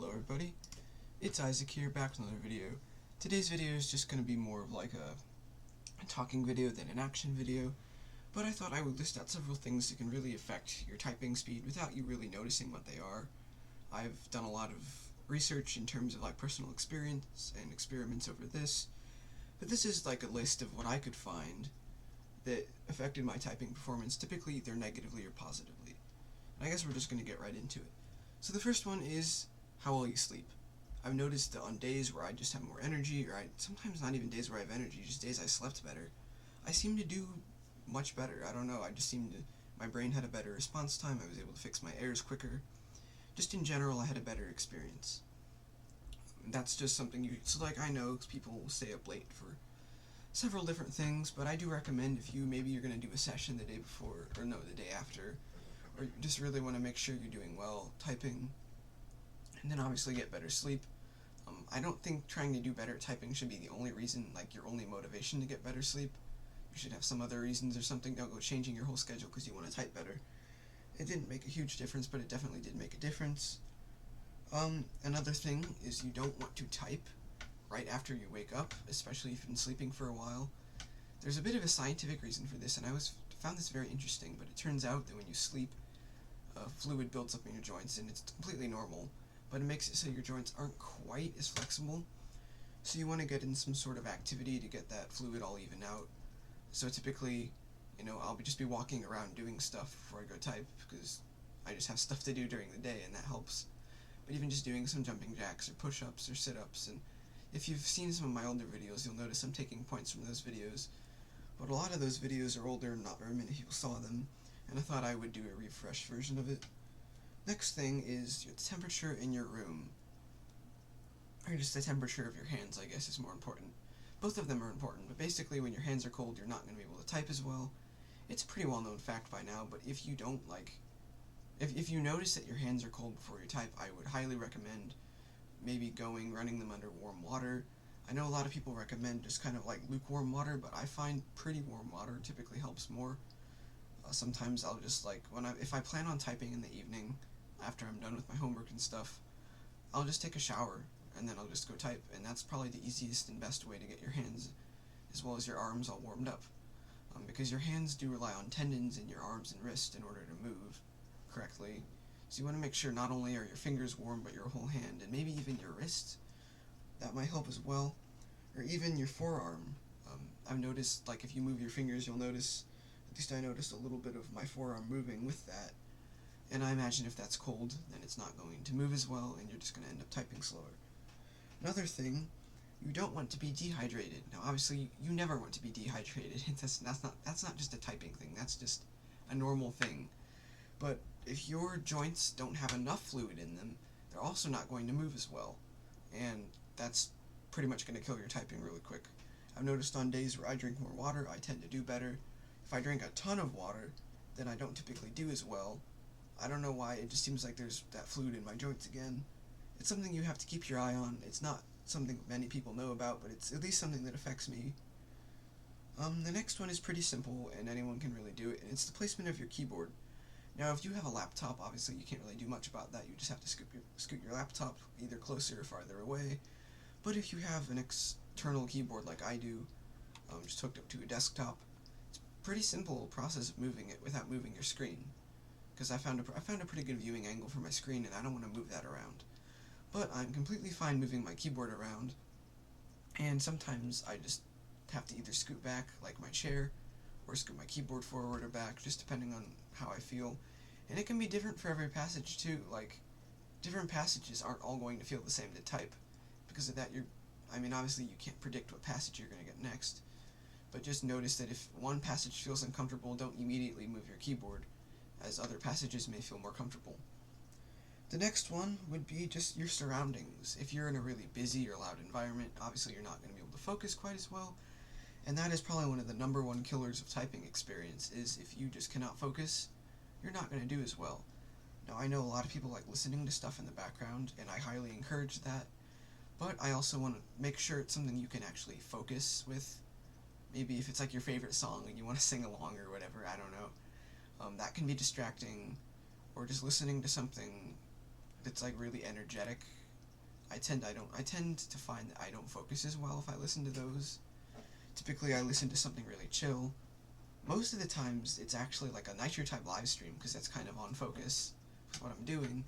Hello everybody, it's Isaac here, back with another video. Today's video is just going to be more of like a talking video than an action video, but I thought I would list out several things that can really affect your typing speed without you really noticing what they are. I've done a lot of research in terms of like personal experience and experiments over this, but this is like a list of what I could find that affected my typing performance, typically either negatively or positively. And I guess we're just going to get right into it. So the first one is how well you sleep. I've noticed that on days where I just have more energy, or sometimes not even days where I have energy, just days I slept better, I seem to do much better. I don't know, my brain had a better response time, I was able to fix my errors quicker. Just in general, I had a better experience. That's just something I know people will stay up late for several different things, but I do recommend if maybe you're going to do a session the day before, or no, the day after, or you just really want to make sure you're doing well typing, and then obviously get better sleep. I don't think trying to do better at typing should be the only reason, like your only motivation to get better sleep. You should have some other reasons or something. Don't go changing your whole schedule because you want to type better. It didn't make a huge difference, but it definitely did make a difference. Another thing is you don't want to type right after you wake up, especially if you've been sleeping for a while. There's a bit of a scientific reason for this, and I found this very interesting, but it turns out that when you sleep, fluid builds up in your joints, and it's completely normal, but it makes it so your joints aren't quite as flexible, so you want to get in some sort of activity to get that fluid all even out. So typically, I'll just be walking around doing stuff before I go type, because I just have stuff to do during the day, and that helps. But even just doing some jumping jacks, or push-ups, or sit-ups, and if you've seen some of my older videos, you'll notice I'm taking points from those videos, but a lot of those videos are older and not very many people saw them, and I thought I would do a refresh version of it. Next thing is the temperature in your room, or just the temperature of your hands, I guess, is more important. Both of them are important, but basically when your hands are cold, you're not going to be able to type as well. It's a pretty well-known fact by now, but if you don't if you notice that your hands are cold before you type, I would highly recommend maybe running them under warm water. I know a lot of people recommend just kind of like lukewarm water, but I find pretty warm water typically helps more. Sometimes I'll just if I plan on typing in the evening, after I'm done with my homework and stuff, I'll just take a shower, and then I'll just go type, and that's probably the easiest and best way to get your hands, as well as your arms, all warmed up. Because your hands do rely on tendons in your arms and wrists in order to move correctly. So you want to make sure not only are your fingers warm, but your whole hand, and maybe even your wrist. That might help as well. Or even your forearm. I've noticed, if you move your fingers, you'll notice, at least I noticed a little bit of my forearm moving with that. And I imagine if that's cold, then it's not going to move as well, and you're just going to end up typing slower. Another thing, you don't want to be dehydrated. Now, obviously, you never want to be dehydrated. That's not just a typing thing. That's just a normal thing. But if your joints don't have enough fluid in them, they're also not going to move as well. And that's pretty much going to kill your typing really quick. I've noticed on days where I drink more water, I tend to do better. If I drink a ton of water, then I don't typically do as well. I don't know why, it just seems like there's that fluid in my joints again. It's something you have to keep your eye on. It's not something many people know about, but it's at least something that affects me. The next one is pretty simple, and anyone can really do it, and it's the placement of your keyboard. Now, if you have a laptop, obviously you can't really do much about that. You just have to scoot your laptop either closer or farther away. But if you have an external keyboard like I do, just hooked up to a desktop, it's a pretty simple process of moving it without moving your screen. Because I found a pretty good viewing angle for my screen, and I don't want to move that around. But I'm completely fine moving my keyboard around, and sometimes I just have to either scoot back, like my chair, or scoot my keyboard forward or back, just depending on how I feel. And it can be different for every passage too. Different passages aren't all going to feel the same to type. Because of that, obviously you can't predict what passage you're going to get next. But just notice that if one passage feels uncomfortable, don't immediately move your keyboard, as other passages may feel more comfortable. The next one would be just your surroundings. If you're in a really busy or loud environment, obviously you're not going to be able to focus quite as well, and that is probably one of the number one killers of typing experience, is if you just cannot focus, you're not going to do as well. Now, I know a lot of people like listening to stuff in the background, and I highly encourage that, but I also want to make sure it's something you can actually focus with. Maybe if it's like your favorite song and you want to sing along or whatever, I don't know. That can be distracting, or just listening to something that's really energetic I tend to find that I don't focus as well if I listen to those. Typically, I listen to something really chill. Most of the times, it's actually like a Nitro type live stream, because that's kind of on focus with what I'm doing.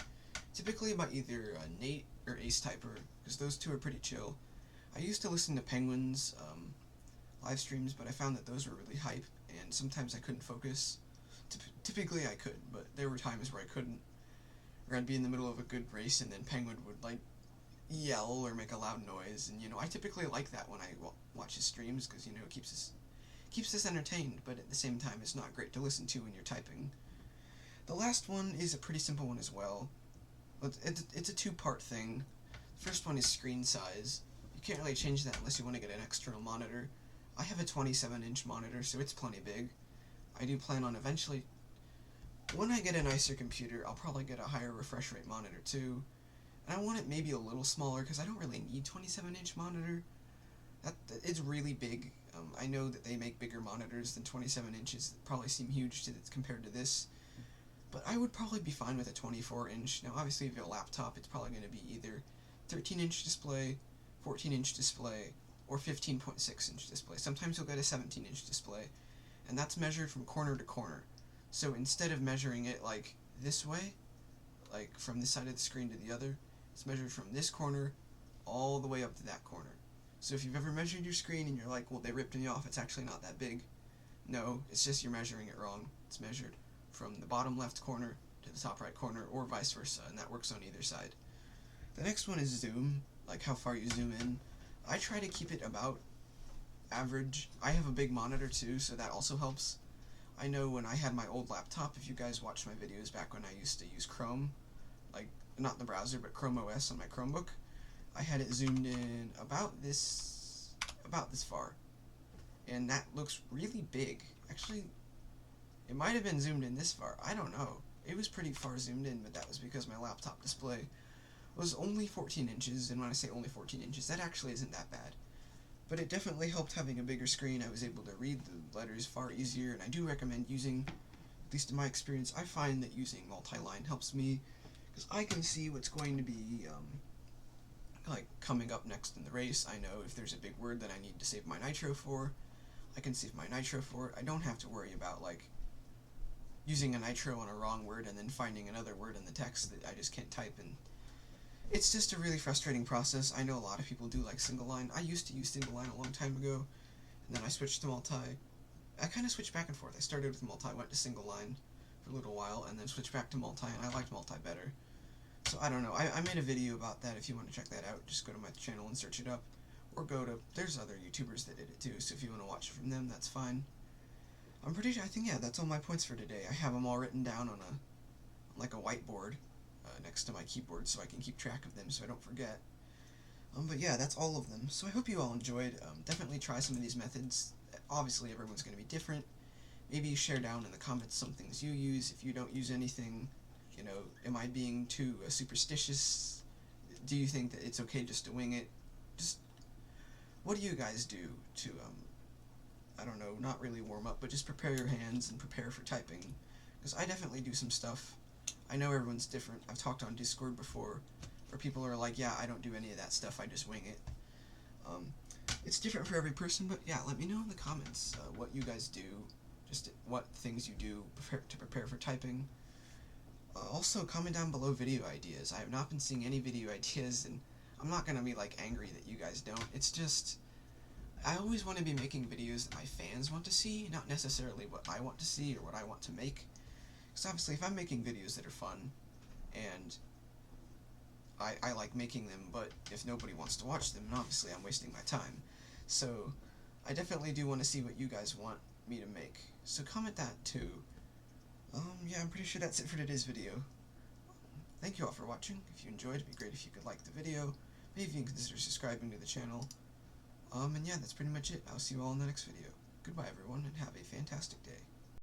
Typically by either Nate or Ace Typer, because those two are pretty chill. I used to listen to Penguin's live streams, but I found that those were really hype, and sometimes I couldn't focus. Typically I could, but there were times where I couldn't, or I'd be in the middle of a good race, and then Penguin would, like, yell or make a loud noise, and, I typically like that when I watch his streams, because, it keeps us entertained, but at the same time, it's not great to listen to when you're typing. The last one is a pretty simple one as well. It's a two-part thing. The first one is screen size. You can't really change that unless you want to get an external monitor. I have a 27-inch monitor, so it's plenty big. I do plan on eventually, when I get a nicer computer, I'll probably get a higher refresh rate monitor too. And I want it maybe a little smaller, because I don't really need 27-inch monitor. It's really big. I know that they make bigger monitors than 27 inches that probably seem huge compared to this, but I would probably be fine with a 24-inch. Now, obviously, if you have a laptop, it's probably going to be either 13-inch display, 14-inch display, or 15.6-inch display. Sometimes you'll get a 17-inch display, and that's measured from corner to corner. So instead of measuring it like this way, like from this side of the screen to the other, it's measured from this corner all the way up to that corner. So if you've ever measured your screen and you're like, well, they ripped me off, it's actually not that big. No, it's just you're measuring it wrong. It's measured from the bottom left corner to the top right corner, or vice versa, and that works on either side. The next one is zoom, like how far you zoom in. I try to keep it about average. I have a big monitor too, so that also helps. I know when I had my old laptop, if you guys watched my videos back when I used to use Chrome, like, not the browser, but Chrome OS on my Chromebook, I had it zoomed in about this far, and that looks really big. Actually, it might have been zoomed in this far, I don't know. It was pretty far zoomed in, but that was because my laptop display was only 14 inches, and when I say only 14 inches, that actually isn't that bad. But it definitely helped having a bigger screen. I was able to read the letters far easier, and I do recommend using, at least in my experience, I find that using multi-line helps me, because I can see what's going to be, like, coming up next in the race. I know if there's a big word that I need to save my nitro for, I can save my nitro for it. I don't have to worry about, like, using a nitro on a wrong word and then finding another word in the text that I just can't type in. It's just a really frustrating process. I know a lot of people do like single line. I used to use single line a long time ago, and then I switched to multi. I kind of switched back and forth. I started with multi, went to single line for a little while, and then switched back to multi, and I liked multi better. So I don't know. I made a video about that. If you want to check that out, just go to my channel and search it up, or there's other YouTubers that did it too, so if you want to watch it from them, that's fine. I think, yeah, that's all my points for today. I have them all written down on like a whiteboard next to my keyboard, so I can keep track of them so I don't forget. But yeah, that's all of them. So I hope you all enjoyed. Definitely try some of these methods. Obviously, everyone's going to be different. Maybe share down in the comments some things you use. If you don't use anything, am I being too superstitious? Do you think that it's okay just to wing it? Just, what do you guys do to, I don't know, not really warm up, but just prepare your hands and prepare for typing? Because I definitely do some stuff. I know everyone's different. I've talked on Discord before, where people are like, yeah, I don't do any of that stuff, I just wing it. It's different for every person, but yeah, let me know in the comments what you guys do, just what things you do to prepare for typing. Also, comment down below video ideas. I have not been seeing any video ideas, and I'm not going to be, like, angry that you guys don't. It's just, I always want to be making videos that my fans want to see, not necessarily what I want to see or what I want to make. Because obviously, if I'm making videos that are fun, and I like making them, but if nobody wants to watch them, obviously I'm wasting my time. So, I definitely do want to see what you guys want me to make. So comment that too. Yeah, I'm pretty sure that's it for today's video. Thank you all for watching. If you enjoyed, it'd be great if you could like the video. Maybe you can consider subscribing to the channel. And yeah, that's pretty much it. I'll see you all in the next video. Goodbye everyone, and have a fantastic day.